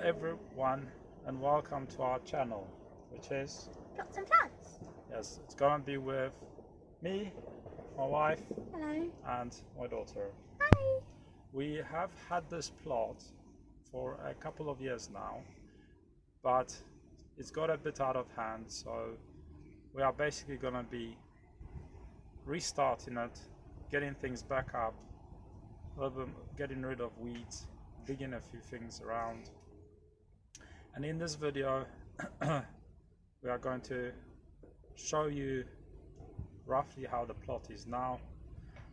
everyone, and welcome to our channel, which is Plots and Plants. Yes, it's going to be with me, my wife, Hello. and my daughter. Hi. We have had this plot for a couple of years now, but it's got a bit out of hand, so we are basically going to be restarting it, getting things back up, getting rid of weeds, digging a few things around. And in this video we are going to show you roughly how the plot is now,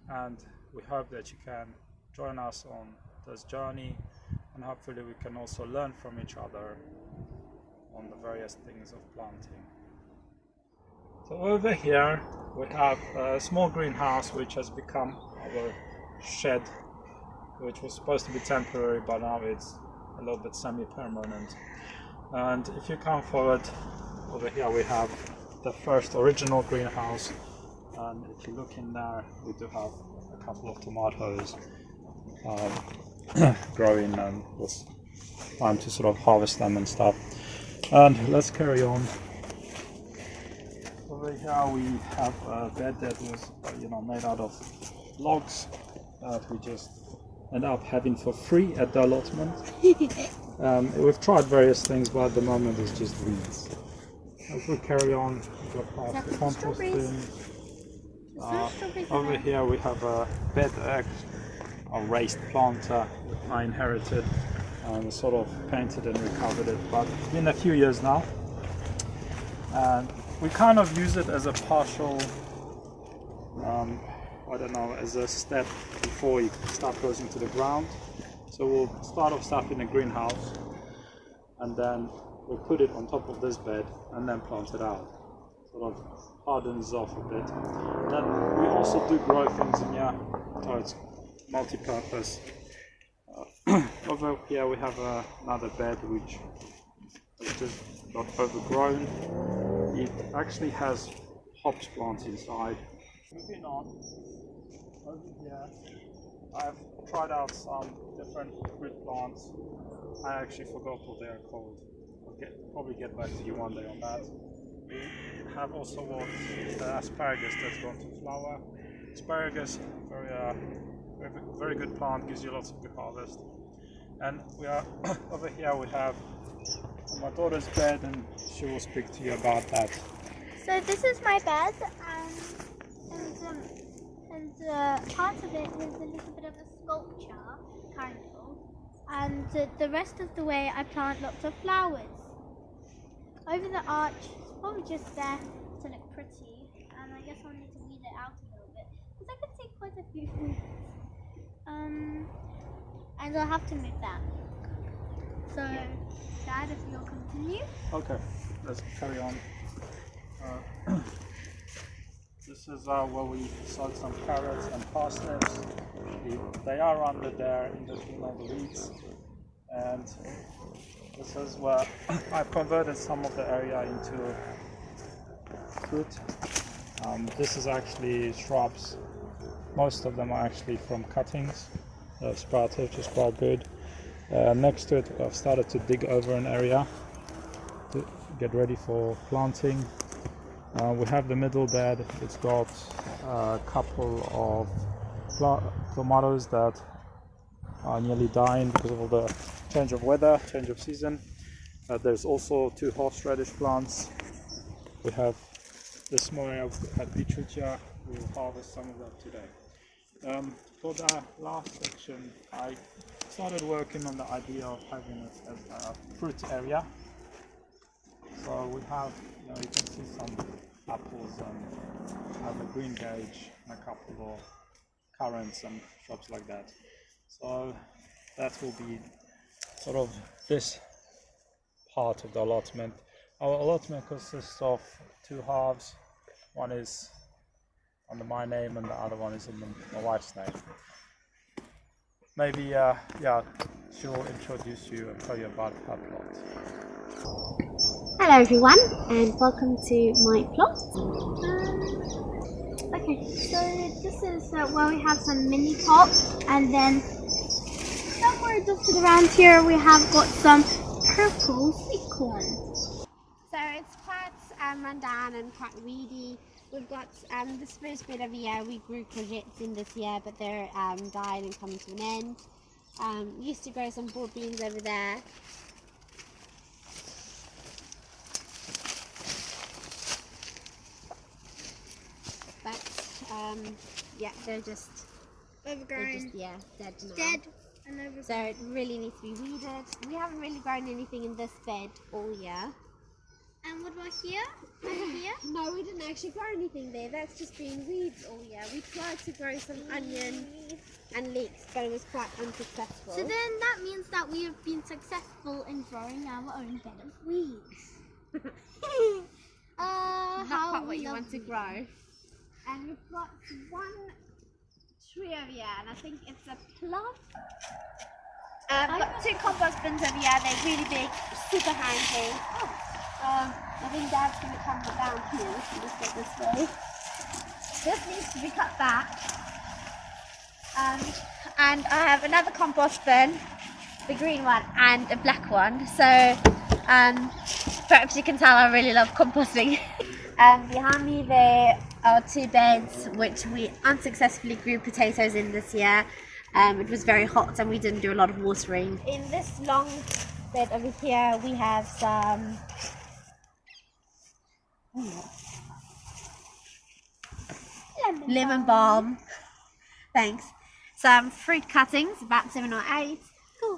and we hope that you can join us on this journey, and hopefully we can also learn from each other on the various things of planting. So over here we have a small greenhouse which has become our shed, which was supposed to be temporary, but now it's a little bit semi-permanent. And if you come forward, over here we have the first original greenhouse, and if you look in there, we do have a couple of tomatoes growing, and it's time to sort of harvest them and stuff. And let's carry on. Over here we have a bed that was made out of logs that we just end up having for free at the allotment. We've tried various things, but at the moment it's just weeds. As we carry on, we've got past the composting. Over here we have a bed, a raised planter I inherited, and sort of painted and recovered it, but it's been a few years now. And we kind of use it as a partial as a step before you start goes into the ground. So we'll start off stuff in the greenhouse, and then we'll put it on top of this bed and then plant it out. Sort of hardens off a bit. And then we also do grow things in here, so it's multi-purpose. Over here we have another bed which has just got overgrown. It actually has hops plants inside. Moving on, over here I've tried out some different fruit plants. I actually forgot what they are called. I'll probably get back to you one day on that. We have also asparagus that's going to flower. Asparagus, very good plant, gives you lots of good harvest. And we are over here we have my daughter's bed, and she will speak to you about that. So this is my bed, and part of it is a little bit of a sculpture, kind of. And the rest of the way I plant lots of flowers. Over the arch, it's probably just there to look pretty, and I guess I'll need to weed it out a little bit, because I can see quite a few fruits. And I'll have to move that. So, Dad, if you'll continue. Okay, let's carry on. This is where we sowed some carrots and parsnips. They are under there in between all the weeds. And this is where I've converted some of the area into fruit. This is actually shrubs. Most of them are actually from cuttings. They've sprouted, which is quite good. Next to it, I've started to dig over an area to get ready for planting. We have the middle bed. It's got a couple of tomatoes that are nearly dying because of all the change of weather, change of season. There's also 2 horseradish plants. We have this small area of beetroot here. We'll harvest some of that today. For the last section, I started working on the idea of having it as a fruit area. So we have, you can see some apples, and have a green gauge and a couple of currants and shrubs like that. So that will be sort of this part of the allotment. Our allotment consists of 2 halves. One is under my name and the other one is under my wife's name. Maybe she'll introduce you and tell you about her plot. Hello everyone, and welcome to my plot. Okay, so this is where we have some mini pots, and then somewhere dotted around here we have got some purple sweet corn. So it's quite run down and quite weedy. We've got this first bed over here, we grew courgettes in this year, but they're dying and coming to an end. Used to grow some broad beans over there. But yeah, they're just Overgrown. dead now. Dead and overgrown. So it really needs to be weeded. We haven't really grown anything in this bed all year. And what about here? Over here? No, we didn't actually grow anything there. That's just been weeds all year. We tried to grow some onion and leeks, but it was quite unsuccessful. So then that means that we have been successful in growing our own bed of weeds. Not how quite what you want to lovely. grow. And we've got one tree over here, and I think it's a plum. Got two compost bins over here. They're really big, super handy. I think Dad's going to come down here. So let's go this way. This needs to be cut back. And I have another compost bin, the green one, and a black one. So perhaps you can tell I really love composting. Behind me there are two beds which we unsuccessfully grew potatoes in this year. It was very hot and we didn't do a lot of watering. In this long bed over here we have some lemon balm. Thanks. Some fruit cuttings, about 7 or 8,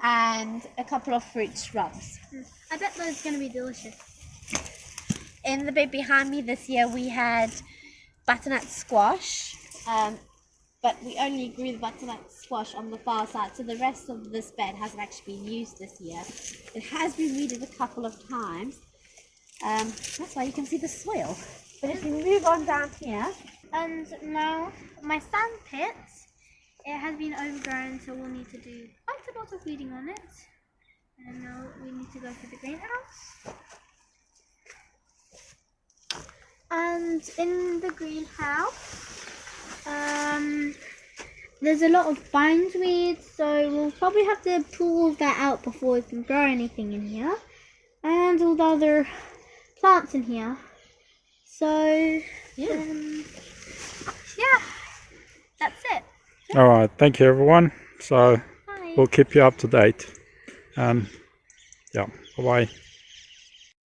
and a couple of fruit shrubs. I bet those are going to be delicious. In the bed behind me this year we had butternut squash, but we only grew the butternut squash on the far side, so the rest of this bed hasn't actually been used this year. It has been weeded a couple of times. That's why you can see the soil. But if we move on down here, And now my sand pit, it has been overgrown, so we'll need to do quite a lot of weeding on it. And now we need to go to the greenhouse. And in the greenhouse, there's a lot of bindweed, so we'll probably have to pull all that out before we can grow anything in here. And all the other plants in here. So, yeah, that's it. All right, thank you everyone. So Bye. we'll keep you up to date. And yeah, bye bye.